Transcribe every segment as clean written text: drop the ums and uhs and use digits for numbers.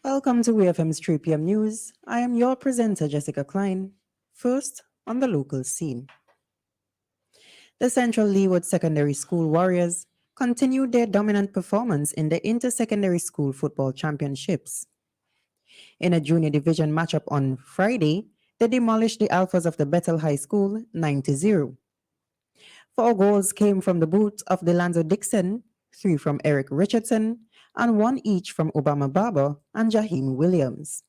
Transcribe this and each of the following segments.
Welcome to WEFM's 3 p.m. news. I am your presenter, Jessica Klein. First, on the local scene. The Central Leewood Secondary School Warriors continued their dominant performance in the Inter-Secondary School Football Championships. In a junior division matchup on Friday, they demolished the Alphas of the Bethel High School 9-0. 4 goals came from the boots of Delanzo Dixon, 3 from Eric Richardson, and 1 each from Obama Barber and Jaheim Williams.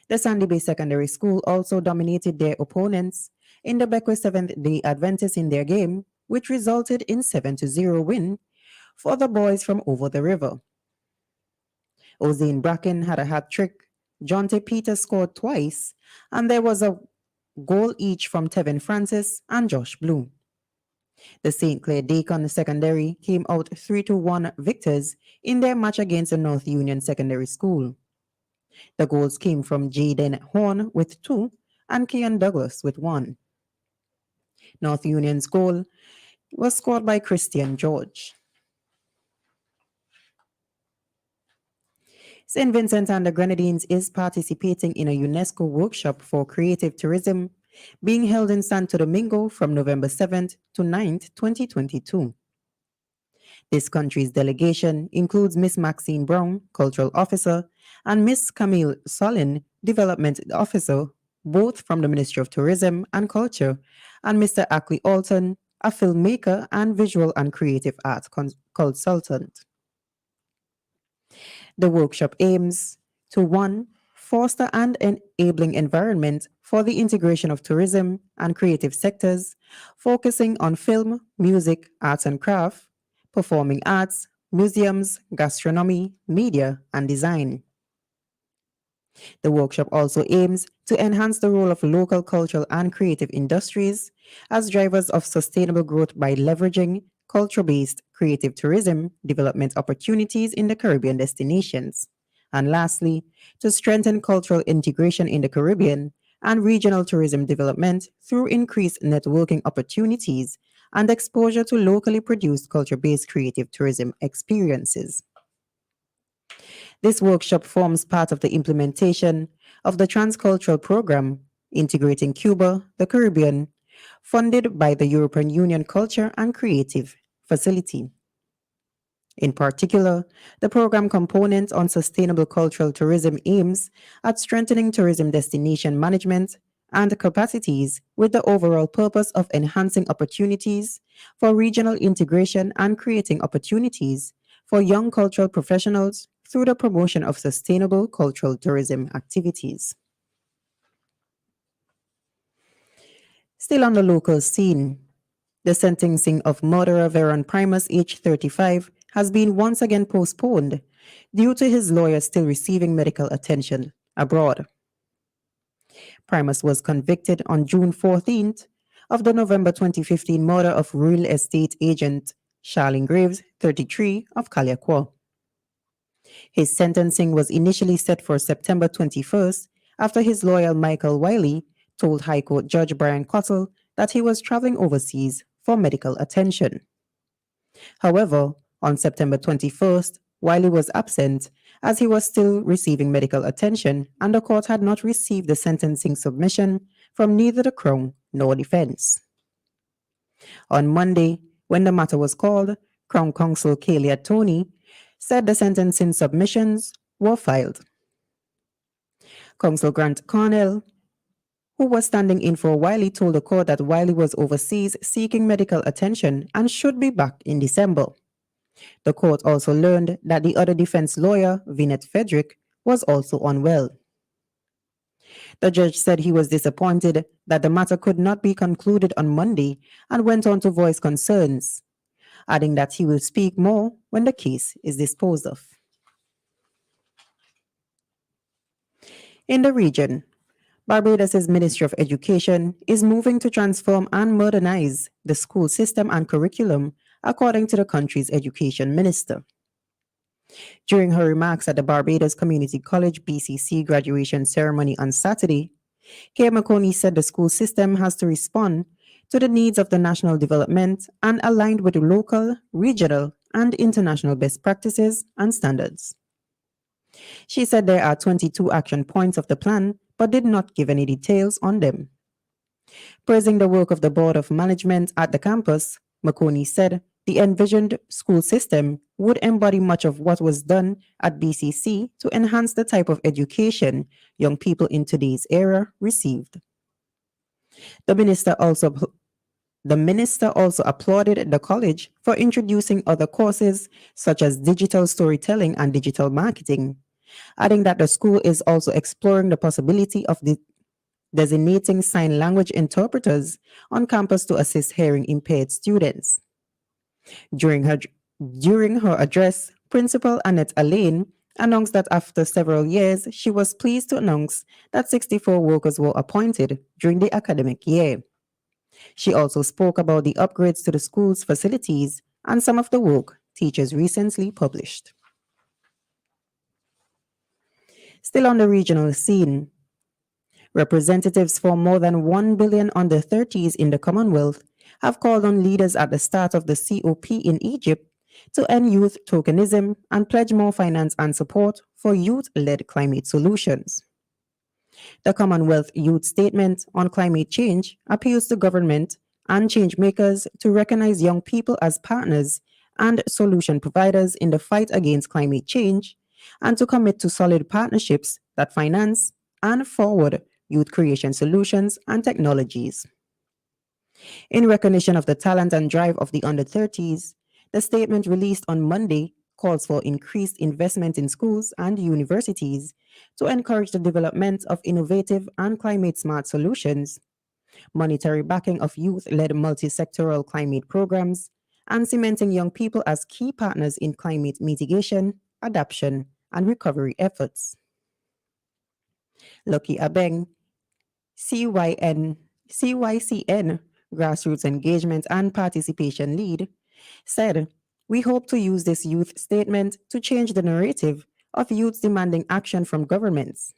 The Sandy Bay Secondary School also dominated their opponents in the Beckwith Seventh-day Adventists in their game, which resulted in 7-0 win for the boys from over the river. Ozane Bracken had a hat trick, Jonte Peters scored twice, and there was a goal each from Tevin Francis and Josh Bloom. The St. Clair Deacon Secondary came out 3-1 victors in their match against the North Union Secondary School. The goals came from Jaden Horn with 2 and Kian Douglas with 1. North Union's goal was scored by Christian George. St. Vincent and the Grenadines is participating in a UNESCO workshop for creative tourism being held in Santo Domingo from November 7th to 9th, 2022. This country's delegation includes Miss Maxine Brown, Cultural Officer, and Miss Camille Solin, Development Officer, both from the Ministry of Tourism and Culture, and Mr. Ackley Alton, a filmmaker and visual and creative arts consultant. The workshop aims to 1. Foster an enabling environment for the integration of tourism and creative sectors, focusing on film, music, arts and craft, performing arts, museums, gastronomy, media, and design. The workshop also aims to enhance the role of local cultural and creative industries as drivers of sustainable growth by leveraging culture-based creative tourism development opportunities in the Caribbean destinations. And lastly, to strengthen cultural integration in the Caribbean and regional tourism development through increased networking opportunities and exposure to locally produced culture-based creative tourism experiences. This workshop forms part of the implementation of the Transcultural Program, integrating Cuba, the Caribbean, funded by the European Union Culture and Creative Facility. In particular, the program component on sustainable cultural tourism aims at strengthening tourism destination management and capacities with the overall purpose of enhancing opportunities for regional integration and creating opportunities for young cultural professionals through the promotion of sustainable cultural tourism activities. Still on the local scene, the sentencing of murderer Veron Primus, aged 35, has been once again postponed due to his lawyer still receiving medical attention abroad. Primus was convicted on June 14th of the November 2015 murder of real estate agent Charlene Graves, 33, of Kaliakwa. His sentencing was initially set for September 21st after his lawyer Michael Wiley told High Court Judge Brian Cottle that he was traveling overseas for medical attention. However, on September 21st, Wiley was absent as he was still receiving medical attention and the court had not received the sentencing submission from neither the Crown nor defense. On Monday, when the matter was called, Crown Counsel Kalia Tony said the sentencing submissions were filed. Counsel Grant Cornell, who was standing in for Wiley, told the court that Wiley was overseas seeking medical attention and should be back in December. The court also learned that the other defense lawyer, Vinette Frederick, was also unwell. The judge said he was disappointed that the matter could not be concluded on Monday and went on to voice concerns, adding that he will speak more when the case is disposed of. In the region, Barbados' Ministry of Education is moving to transform and modernize the school system and curriculum, according to the country's education minister. During her remarks at the Barbados Community College BCC graduation ceremony on Saturday, Kay McConey said the school system has to respond to the needs of the national development and aligned with local, regional, and international best practices and standards. She said there are 22 action points of the plan, but did not give any details on them. Praising the work of the Board of Management at the campus, McConey said the envisioned school system would embody much of what was done at BCC to enhance the type of education young people in today's era received. The minister also applauded the college for introducing other courses such as digital storytelling and digital marketing, adding that the school is also exploring the possibility of designating sign language interpreters on campus to assist hearing impaired students. During her address, Principal Annette Allain announced that after several years, she was pleased to announce that 64 workers were appointed during the academic year. She also spoke about the upgrades to the school's facilities and some of the work teachers recently published. Still on the regional scene, representatives for more than 1 billion under 30s in the Commonwealth have called on leaders at the start of the COP in Egypt to end youth tokenism and pledge more finance and support for youth-led climate solutions. The Commonwealth Youth Statement on Climate Change appeals to government and change makers to recognize young people as partners and solution providers in the fight against climate change and to commit to solid partnerships that finance and forward youth creation solutions and technologies. In recognition of the talent and drive of the under 30s, the statement released on Monday calls for increased investment in schools and universities to encourage the development of innovative and climate-smart solutions, monetary backing of youth-led multi-sectoral climate programs, and cementing young people as key partners in climate mitigation, adaptation, and recovery efforts. Lucky Abeng, CYCN Grassroots Engagement and Participation Lead, said, "We hope to use this youth statement to change the narrative of youths demanding action from governments.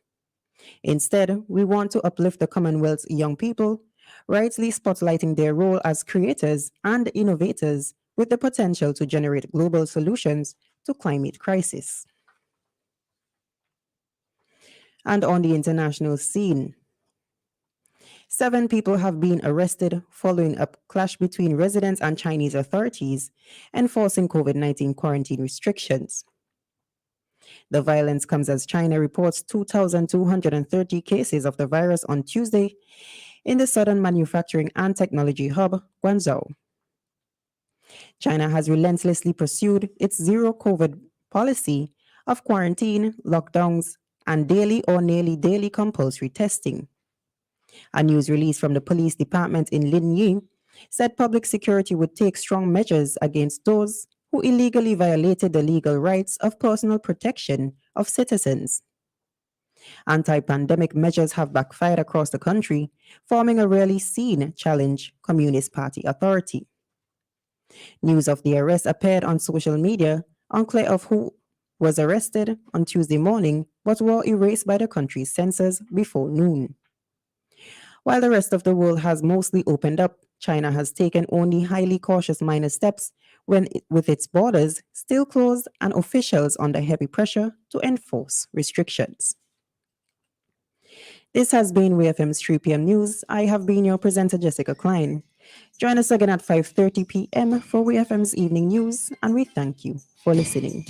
Instead, we want to uplift the Commonwealth's young people, rightly spotlighting their role as creators and innovators with the potential to generate global solutions to climate crisis." And on the international scene, 7 people have been arrested following a clash between residents and Chinese authorities enforcing COVID-19 quarantine restrictions. The violence comes as China reports 2,230 cases of the virus on Tuesday in the southern manufacturing and technology hub, Guangzhou. China has relentlessly pursued its zero COVID policy of quarantine, lockdowns, and daily or nearly daily compulsory testing. A news release from the police department in Linyi said public security would take strong measures against those who illegally violated the legal rights of personal protection of citizens. Anti-pandemic measures have backfired across the country, forming a rarely seen challenge Communist Party authority. News of the arrest appeared on social media, unclear of who was arrested on Tuesday morning, but were erased by the country's censors before noon. While the rest of the world has mostly opened up, China has taken only highly cautious minor steps with its borders still closed and officials under heavy pressure to enforce restrictions. This has been WEFM's 3 p.m. News. I have been your presenter, Jessica Klein. Join us again at 5:30 p.m. for WEFM's Evening News, and we thank you for listening.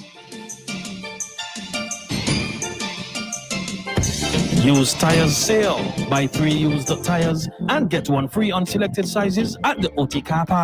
Used tires sale. Buy 3 used tires and get 1 free on selected sizes at the OT car park.